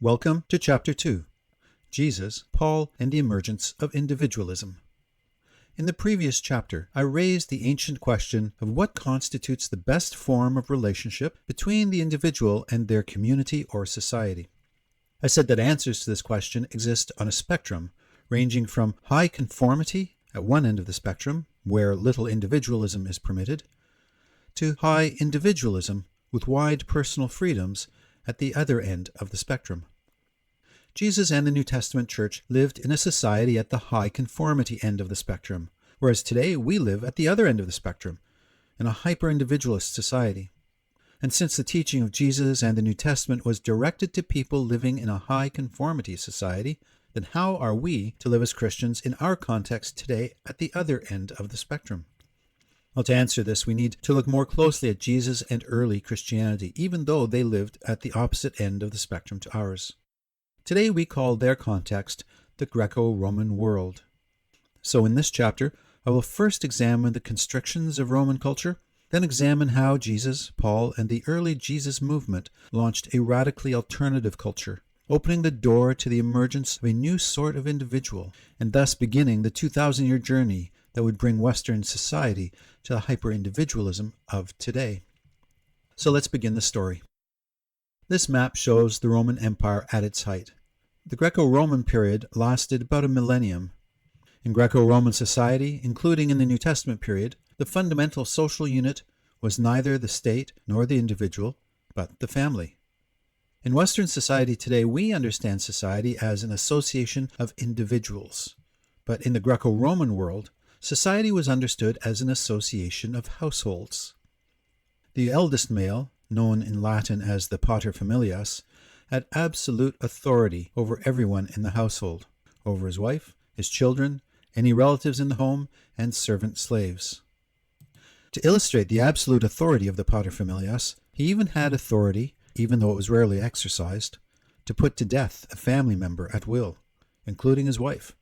Welcome to Chapter 2, Jesus, Paul, and the Emergence of Individualism. In the previous chapter, I raised the ancient question of what constitutes the best form of relationship between the individual and their community or society. I said that answers to this question exist on a spectrum ranging from high conformity at one end of the spectrum, where little individualism is permitted, to high individualism with wide personal freedoms at the other end of the spectrum. Jesus and the New Testament church lived in a society at the high conformity end of the spectrum, whereas today we live at the other end of the spectrum, in a hyper-individualist society. And since the teaching of Jesus and the New Testament was directed to people living in a high conformity society, then how are we to live as Christians in our context today at the other end of the spectrum? Well, to answer this, we need to look more closely at Jesus and early Christianity, even though they lived at the opposite end of the spectrum to ours. Today we call their context the Greco-Roman world. So in this chapter, I will first examine the constrictions of Roman culture, then examine how Jesus, Paul, and the early Jesus movement launched a radically alternative culture, opening the door to the emergence of a new sort of individual, and thus beginning the 2,000-year journey that would bring Western society to the hyper-individualism of today. So let's begin the story. This map shows the Roman Empire at its height. The Greco-Roman period lasted about a millennium. In Greco-Roman society, including in the New Testament period, the fundamental social unit was neither the state nor the individual, but the family. In Western society today, we understand society as an association of individuals. But in the Greco-Roman world, society was understood as an association of households. The eldest male, known in Latin as the paterfamilias, had absolute authority over everyone in the household, over his wife, his children, any relatives in the home, and servant slaves. To illustrate the absolute authority of the paterfamilias, he even had authority, even though it was rarely exercised, to put to death a family member at will, including his wife,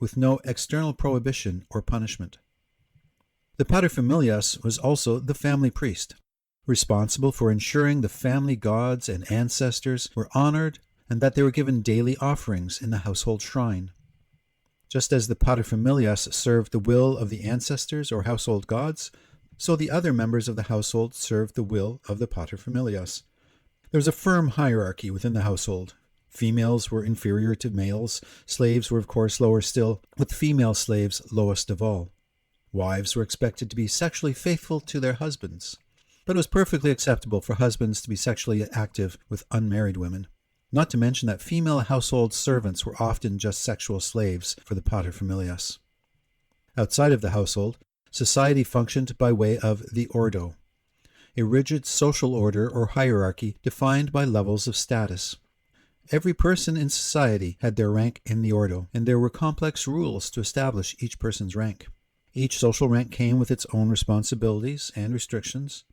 with no external prohibition or punishment. The paterfamilias was also the family priest, responsible for ensuring the family gods and ancestors were honored and that they were given daily offerings in the household shrine. Just as the paterfamilias served the will of the ancestors or household gods, so the other members of the household served the will of the paterfamilias. There was a firm hierarchy within the household. Females were inferior to males. Slaves were, of course, lower still, with female slaves lowest of all. Wives were expected to be sexually faithful to their husbands, but it was perfectly acceptable for husbands to be sexually active with unmarried women. Not to mention that female household servants were often just sexual slaves for the paterfamilias. Outside of the household, society functioned by way of the ordo, a rigid social order or hierarchy defined by levels of status. Every person in society had their rank in the ordo, and there were complex rules to establish each person's rank. Each social rank came with its own responsibilities and restrictions,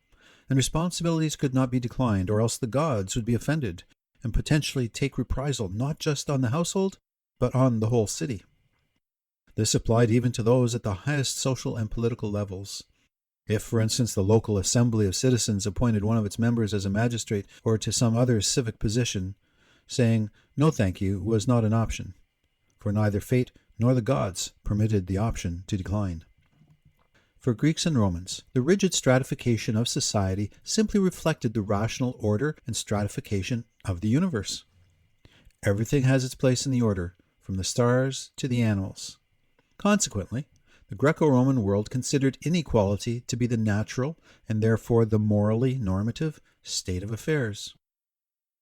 and responsibilities could not be declined, or else the gods would be offended and potentially take reprisal not just on the household, but on the whole city. This applied even to those at the highest social and political levels. If, for instance, the local assembly of citizens appointed one of its members as a magistrate or to some other civic position, saying no thank you was not an option, for neither fate nor the gods permitted the option to decline. For Greeks and Romans, the rigid stratification of society simply reflected the rational order and stratification of the universe. Everything has its place in the order, from the stars to the animals. Consequently, the Greco-Roman world considered inequality to be the natural, and therefore the morally normative, state of affairs.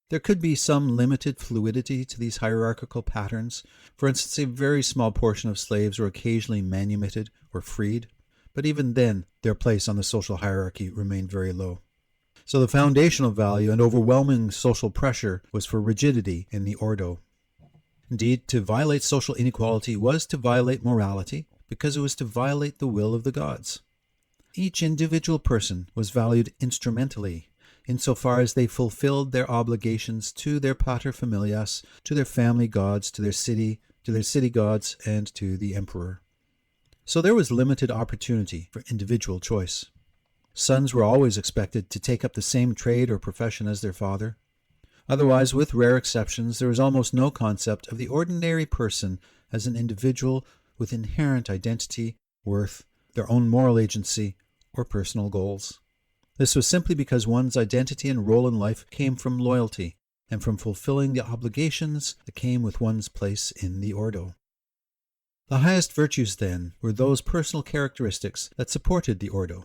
There could be some limited fluidity to these hierarchical patterns. For instance, a very small portion of slaves were occasionally manumitted or freed, but even then, their place on the social hierarchy remained very low. So the foundational value and overwhelming social pressure was for rigidity in the ordo. Indeed, to violate social inequality was to violate morality, because it was to violate the will of the gods. Each individual person was valued instrumentally, insofar as they fulfilled their obligations to their paterfamilias, to their family gods, to their city gods, and to the emperor. So there was limited opportunity for individual choice. Sons were always expected to take up the same trade or profession as their father. Otherwise, with rare exceptions, there is almost no concept of the ordinary person as an individual with inherent identity, worth, their own moral agency, or personal goals. This was simply because one's identity and role in life came from loyalty and from fulfilling the obligations that came with one's place in the ordo. The highest virtues, then, were those personal characteristics that supported the ordo.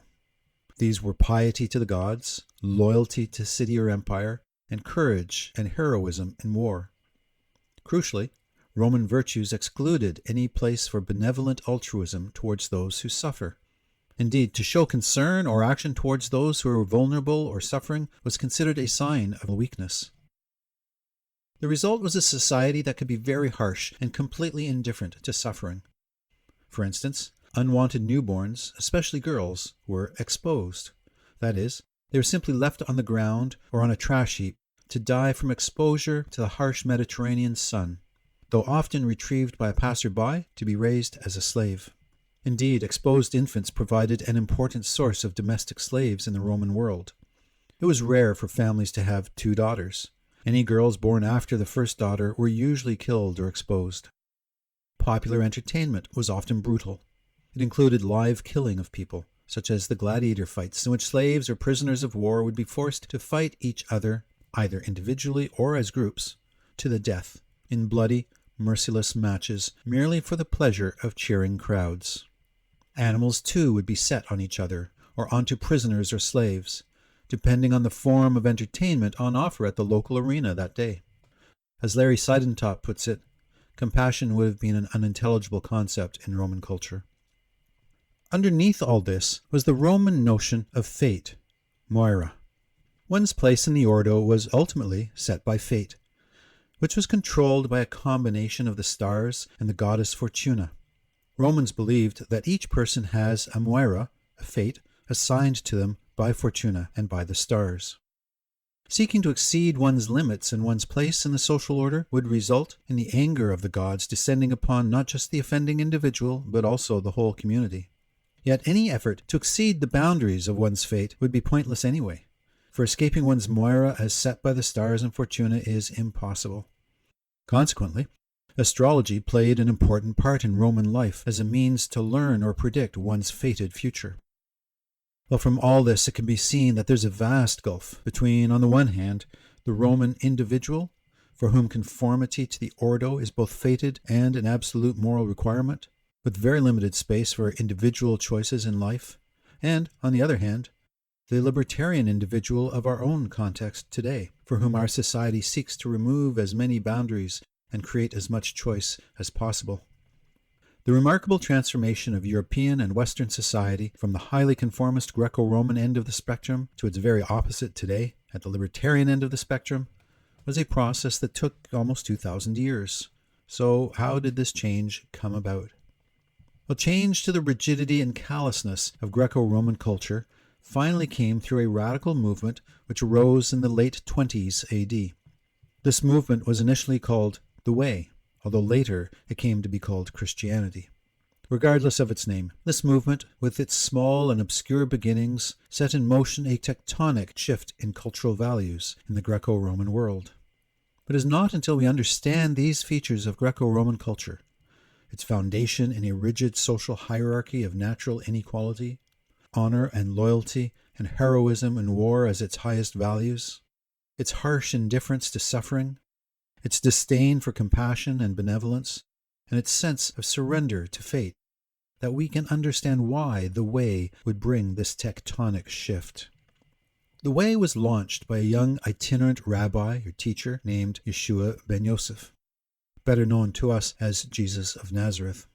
These were piety to the gods, loyalty to city or empire, and courage and heroism in war. Crucially, Roman virtues excluded any place for benevolent altruism towards those who suffer. Indeed, to show concern or action towards those who were vulnerable or suffering was considered a sign of weakness. The result was a society that could be very harsh and completely indifferent to suffering. For instance, unwanted newborns, especially girls, were exposed. That is, they were simply left on the ground or on a trash heap to die from exposure to the harsh Mediterranean sun, though often retrieved by a passerby to be raised as a slave. Indeed, exposed infants provided an important source of domestic slaves in the Roman world. It was rare for families to have 2 daughters. Any girls born after the first daughter were usually killed or exposed. Popular entertainment was often brutal. It included live killing of people, such as the gladiator fights in which slaves or prisoners of war would be forced to fight each other, either individually or as groups, to the death, in bloody, merciless matches merely for the pleasure of cheering crowds. Animals, too, would be set on each other, or onto prisoners or slaves, depending on the form of entertainment on offer at the local arena that day. As Larry Seidentop puts it, compassion would have been an unintelligible concept in Roman culture. Underneath all this was the Roman notion of fate, moira. One's place in the ordo was ultimately set by fate, which was controlled by a combination of the stars and the goddess Fortuna. Romans believed that each person has a moira, a fate, assigned to them by Fortuna and by the stars. Seeking to exceed one's limits and one's place in the social order would result in the anger of the gods descending upon not just the offending individual, but also the whole community. Yet any effort to exceed the boundaries of one's fate would be pointless anyway, for escaping one's moira as set by the stars and Fortuna is impossible. Consequently, astrology played an important part in Roman life as a means to learn or predict one's fated future. Well, from all this, it can be seen that there's a vast gulf between, on the one hand, the Roman individual, for whom conformity to the ordo is both fated and an absolute moral requirement, with very limited space for individual choices in life, and, on the other hand, the libertarian individual of our own context today, for whom our society seeks to remove as many boundaries and create as much choice as possible. The remarkable transformation of European and Western society from the highly conformist Greco-Roman end of the spectrum to its very opposite today, at the libertarian end of the spectrum, was a process that took almost 2,000 years. So how did this change come about? Well, change to the rigidity and callousness of Greco-Roman culture finally came through a radical movement which arose in the late 20s AD. This movement was initially called the Way, although later it came to be called Christianity. Regardless of its name, this movement, with its small and obscure beginnings, set in motion a tectonic shift in cultural values in the Greco-Roman world. But it is not until we understand these features of Greco-Roman culture, its foundation in a rigid social hierarchy of natural inequality, honor and loyalty, and heroism in war as its highest values, its harsh indifference to suffering, its disdain for compassion and benevolence, and its sense of surrender to fate, that we can understand why the Way would bring this tectonic shift. The Way was launched by a young itinerant rabbi or teacher named Yeshua ben Yosef, better known to us as Jesus of Nazareth.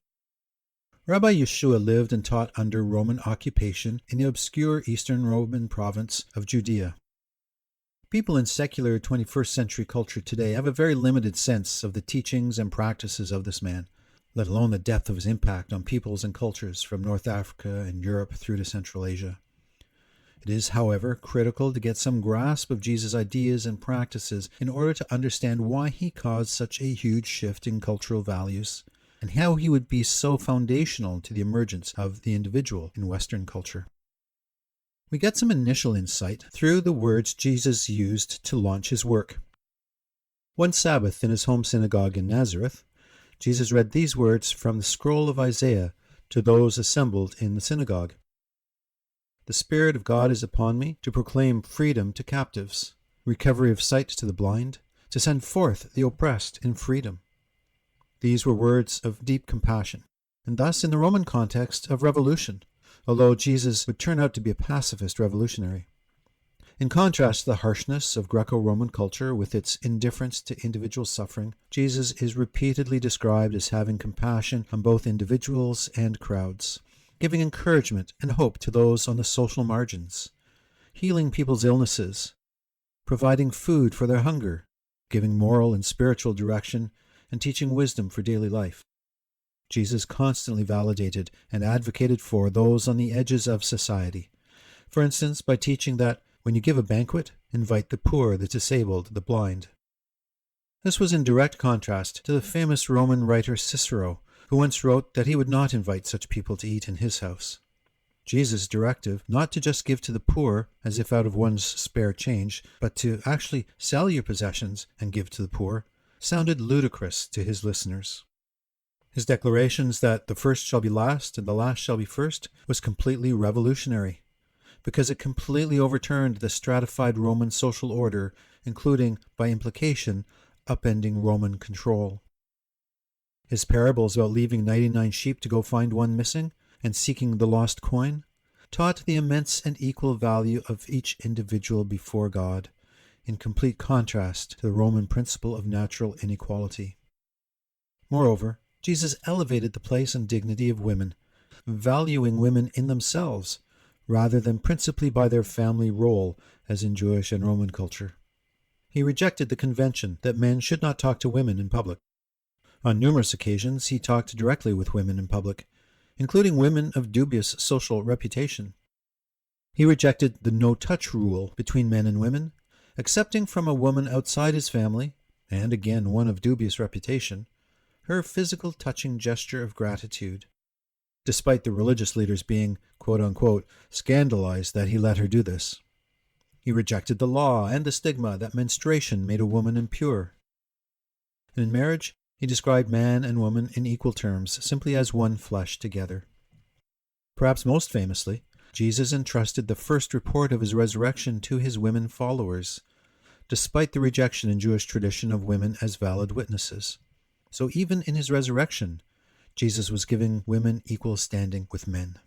Rabbi Yeshua lived and taught under Roman occupation in the obscure eastern Roman province of Judea. People in secular 21st century culture today have a very limited sense of the teachings and practices of this man, let alone the depth of his impact on peoples and cultures from North Africa and Europe through to Central Asia. It is, however, critical to get some grasp of Jesus' ideas and practices in order to understand why he caused such a huge shift in cultural values, and how he would be so foundational to the emergence of the individual in Western culture. We get some initial insight through the words Jesus used to launch his work. One Sabbath in his home synagogue in Nazareth, Jesus read these words from the scroll of Isaiah to those assembled in the synagogue. "The Spirit of God is upon me to proclaim freedom to captives, recovery of sight to the blind, to send forth the oppressed in freedom." These were words of deep compassion, and thus in the Roman context of revolution, although Jesus would turn out to be a pacifist revolutionary. In contrast to the harshness of Greco-Roman culture with its indifference to individual suffering, Jesus is repeatedly described as having compassion on both individuals and crowds, giving encouragement and hope to those on the social margins, healing people's illnesses, providing food for their hunger, giving moral and spiritual direction, and teaching wisdom for daily life. Jesus constantly validated and advocated for those on the edges of society, for instance, by teaching that when you give a banquet, invite the poor, the disabled, the blind. This was in direct contrast to the famous Roman writer Cicero, who once wrote that he would not invite such people to eat in his house. Jesus' directive not to just give to the poor as if out of one's spare change, but to actually sell your possessions and give to the poor, sounded ludicrous to his listeners. His declarations that the first shall be last and the last shall be first was completely revolutionary, because it completely overturned the stratified Roman social order, including, by implication, upending Roman control. His parables about leaving 99 sheep to go find one missing and seeking the lost coin taught the immense and equal value of each individual before God, in complete contrast to the Roman principle of natural inequality. Moreover, Jesus elevated the place and dignity of women, valuing women in themselves, rather than principally by their family role, as in Jewish and Roman culture. He rejected the convention that men should not talk to women in public. On numerous occasions, he talked directly with women in public, including women of dubious social reputation. He rejected the no-touch rule between men and women, accepting from a woman outside his family, and again one of dubious reputation, her physical touching gesture of gratitude, despite the religious leaders being, quote-unquote, scandalized that he let her do this. He rejected the law and the stigma that menstruation made a woman impure. And in marriage, he described man and woman in equal terms, simply as one flesh together. Perhaps most famously, Jesus entrusted the first report of his resurrection to his women followers, despite the rejection in Jewish tradition of women as valid witnesses. So even in his resurrection, Jesus was giving women equal standing with men.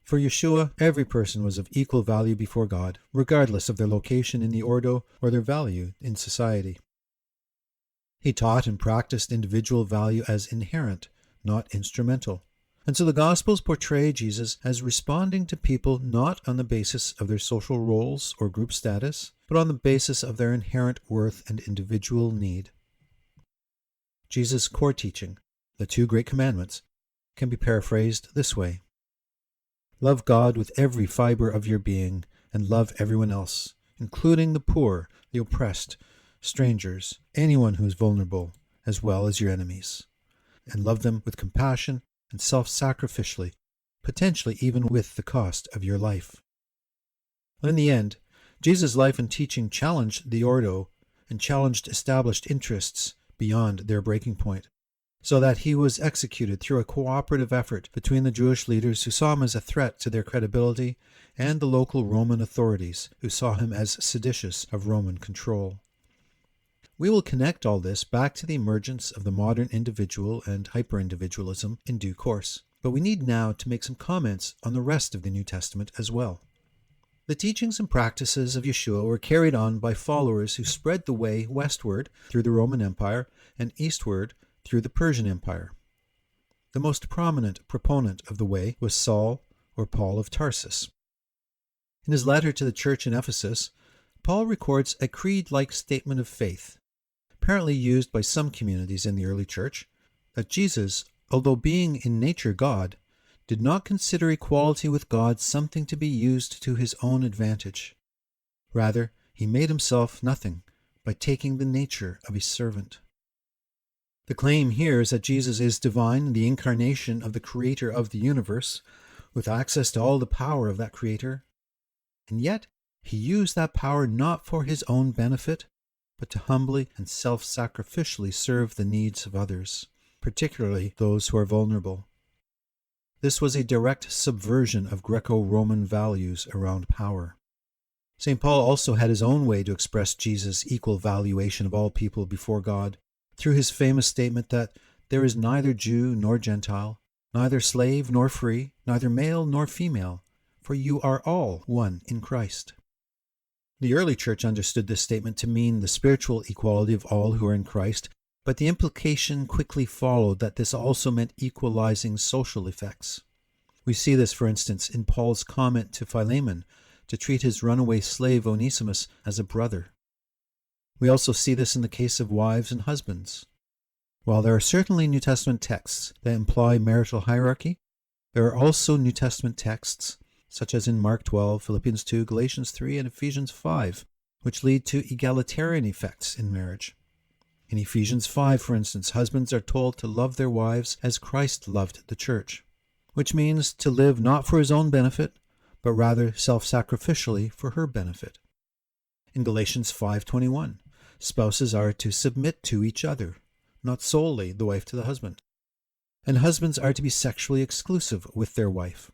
For Yeshua, every person was of equal value before God, regardless of their location in the ordo or their value in society. He taught and practiced individual value as inherent, not instrumental. And so the Gospels portray Jesus as responding to people not on the basis of their social roles or group status, but on the basis of their inherent worth and individual need. Jesus' core teaching, the two great commandments, can be paraphrased this way. Love God with every fiber of your being, and love everyone else, including the poor, the oppressed, strangers, anyone who is vulnerable, as well as your enemies. And love them with compassion and self-sacrificially, potentially even with the cost of your life. In the end, Jesus' life and teaching challenged the ordo and challenged established interests beyond their breaking point, so that he was executed through a cooperative effort between the Jewish leaders who saw him as a threat to their credibility and the local Roman authorities who saw him as seditious of Roman control. We will connect all this back to the emergence of the modern individual and hyper-individualism in due course, but we need now to make some comments on the rest of the New Testament as well. The teachings and practices of Yeshua were carried on by followers who spread the way westward through the Roman Empire and eastward through the Persian Empire. The most prominent proponent of the way was Saul or Paul of Tarsus. In his letter to the church in Ephesus, Paul records a creed-like statement of faith, apparently used by some communities in the early church, that Jesus, although being in nature God, did not consider equality with God something to be used to his own advantage. Rather, he made himself nothing by taking the nature of a servant. The claim here is that Jesus is divine, the incarnation of the creator of the universe, with access to all the power of that creator, and yet he used that power not for his own benefit, but to humbly and self-sacrificially serve the needs of others, particularly those who are vulnerable. This was a direct subversion of Greco-Roman values around power. St. Paul also had his own way to express Jesus' equal valuation of all people before God, through his famous statement that there is neither Jew nor Gentile, neither slave nor free, neither male nor female, for you are all one in Christ. The early church understood this statement to mean the spiritual equality of all who are in Christ, but the implication quickly followed that this also meant equalizing social effects. We see this, for instance, in Paul's comment to Philemon to treat his runaway slave Onesimus as a brother. We also see this in the case of wives and husbands. While there are certainly New Testament texts that imply marital hierarchy, there are also New Testament texts, such as in Mark 12, Philippians 2, Galatians 3, and Ephesians 5, which lead to egalitarian effects in marriage. In Ephesians 5, for instance, husbands are told to love their wives as Christ loved the church, which means to live not for his own benefit, but rather self-sacrificially for her benefit. In Galatians 5:21, spouses are to submit to each other, not solely the wife to the husband. And husbands are to be sexually exclusive with their wife.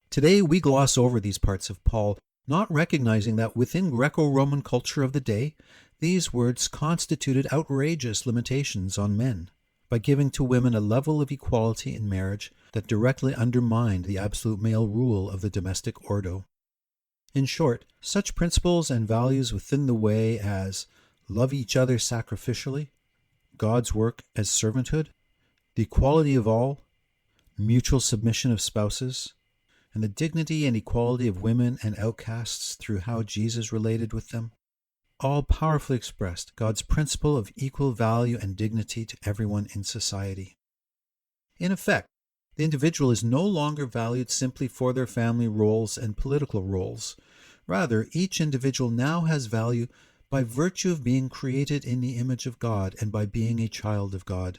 Today we gloss over these parts of Paul, not recognizing that within Greco-Roman culture of the day, these words constituted outrageous limitations on men, by giving to women a level of equality in marriage that directly undermined the absolute male rule of the domestic ordo. In short, such principles and values within the way as love each other sacrificially, God's work as servanthood, the equality of all, mutual submission of spouses, and the dignity and equality of women and outcasts through how Jesus related with them, all powerfully expressed God's principle of equal value and dignity to everyone in society. In effect, the individual is no longer valued simply for their family roles and political roles. Rather, each individual now has value by virtue of being created in the image of God and by being a child of God.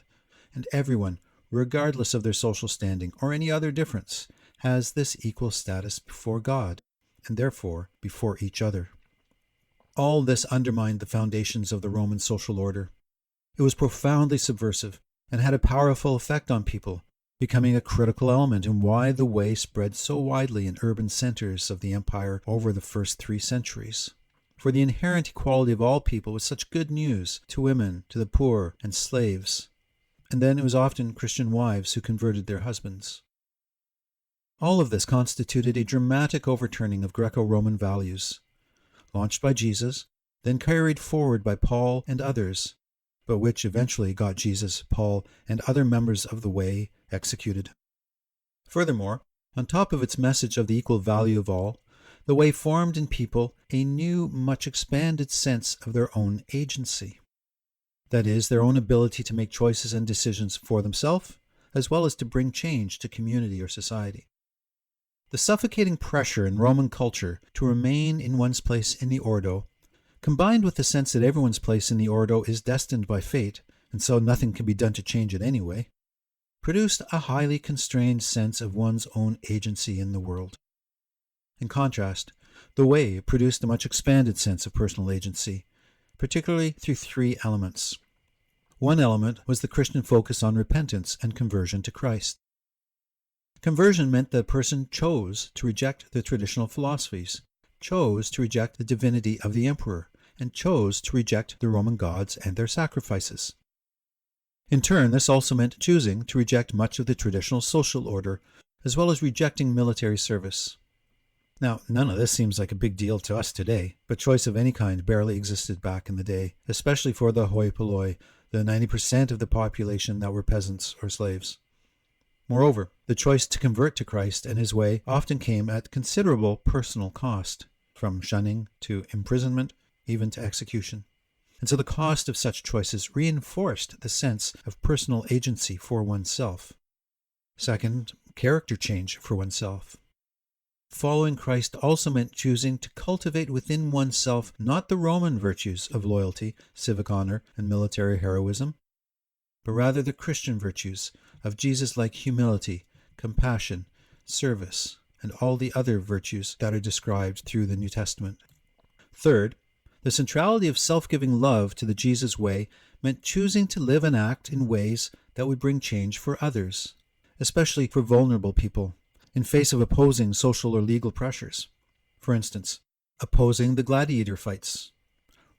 And everyone, regardless of their social standing or any other difference, has this equal status before God, and therefore before each other. All this undermined the foundations of the Roman social order. It was profoundly subversive and had a powerful effect on people, becoming a critical element in why the way spread so widely in urban centers of the empire over the first 3 centuries. For the inherent equality of all people was such good news to women, to the poor, and slaves. And then it was often Christian wives who converted their husbands. All of this constituted a dramatic overturning of Greco-Roman values, launched by Jesus, then carried forward by Paul and others, but which eventually got Jesus, Paul, and other members of the Way executed. Furthermore, on top of its message of the equal value of all, the Way formed in people a new, much expanded sense of their own agency. That is, their own ability to make choices and decisions for themselves, as well as to bring change to community or society. The suffocating pressure in Roman culture to remain in one's place in the ordo, combined with the sense that everyone's place in the ordo is destined by fate, and so nothing can be done to change it anyway, produced a highly constrained sense of one's own agency in the world. In contrast, the Way produced a much expanded sense of personal agency, particularly through 3 elements. One element was the Christian focus on repentance and conversion to Christ. Conversion meant that a person chose to reject the traditional philosophies, chose to reject the divinity of the emperor, and chose to reject the Roman gods and their sacrifices. In turn, this also meant choosing to reject much of the traditional social order, as well as rejecting military service. Now, none of this seems like a big deal to us today, but choice of any kind barely existed back in the day, especially for the hoi polloi, the 90% of the population that were peasants or slaves. Moreover, the choice to convert to Christ and his way often came at considerable personal cost, from shunning to imprisonment, even to execution. And so the cost of such choices reinforced the sense of personal agency for oneself. Second, character change for oneself. Following Christ also meant choosing to cultivate within oneself not the Roman virtues of loyalty, civic honor, and military heroism, but rather the Christian virtues of Jesus-like humility, compassion, service, and all the other virtues that are described through the New Testament. Third, The centrality of self-giving love to the Jesus way meant choosing to live and act in ways that would bring change for others, especially for vulnerable people, in face of opposing social or legal pressures. For instance, opposing the gladiator fights,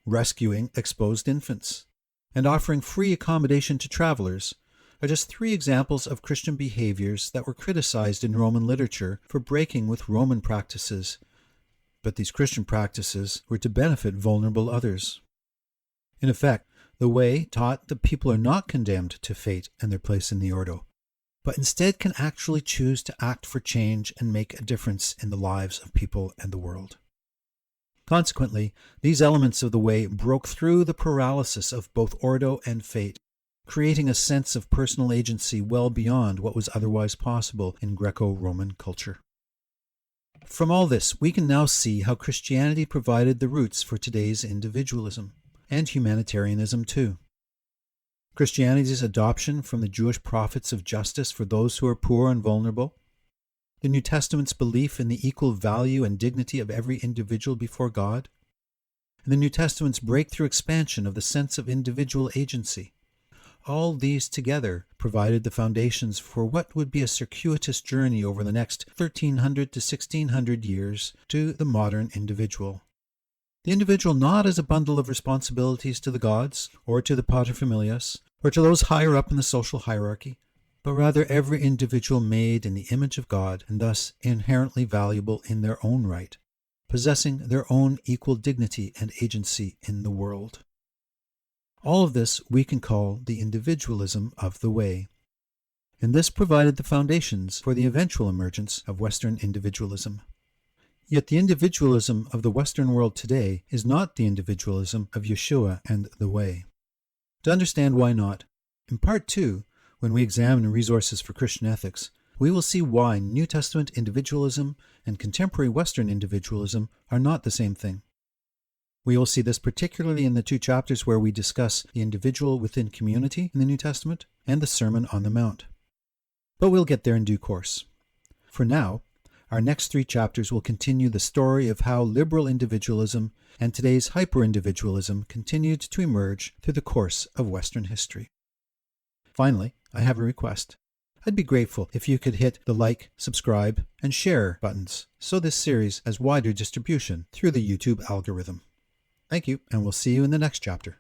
rescuing exposed infants, and offering free accommodation to travelers are just 3 examples of Christian behaviors that were criticized in Roman literature for breaking with Roman practices. But these Christian practices were to benefit vulnerable others. In effect, the way taught that people are not condemned to fate and their place in the ordo, but instead can actually choose to act for change and make a difference in the lives of people and the world. Consequently, these elements of the way broke through the paralysis of both ordo and fate, creating a sense of personal agency well beyond what was otherwise possible in Greco-Roman culture. From all this, we can now see how Christianity provided the roots for today's individualism, and humanitarianism too. Christianity's adoption from the Jewish prophets of justice for those who are poor and vulnerable, the New Testament's belief in the equal value and dignity of every individual before God, and the New Testament's breakthrough expansion of the sense of individual agency. All these together provided the foundations for what would be a circuitous journey over the next 1300 to 1600 years to the modern individual. The individual not as a bundle of responsibilities to the gods, or to the paterfamilias, or to those higher up in the social hierarchy, but rather every individual made in the image of God and thus inherently valuable in their own right, possessing their own equal dignity and agency in the world. All of this we can call the individualism of the way, and this provided the foundations for the eventual emergence of Western individualism. Yet the individualism of the Western world today is not the individualism of Yeshua and the way. To understand why not, in Part 2, when we examine resources for Christian ethics, we will see why New Testament individualism and contemporary Western individualism are not the same thing. We will see this particularly in the 2 chapters where we discuss the individual within community in the New Testament and the Sermon on the Mount. But we'll get there in due course. For now, our next 3 chapters will continue the story of how liberal individualism and today's hyper-individualism continued to emerge through the course of Western history. Finally, I have a request. I'd be grateful if you could hit the like, subscribe, and share buttons so this series has wider distribution through the YouTube algorithm. Thank you, and we'll see you in the next chapter.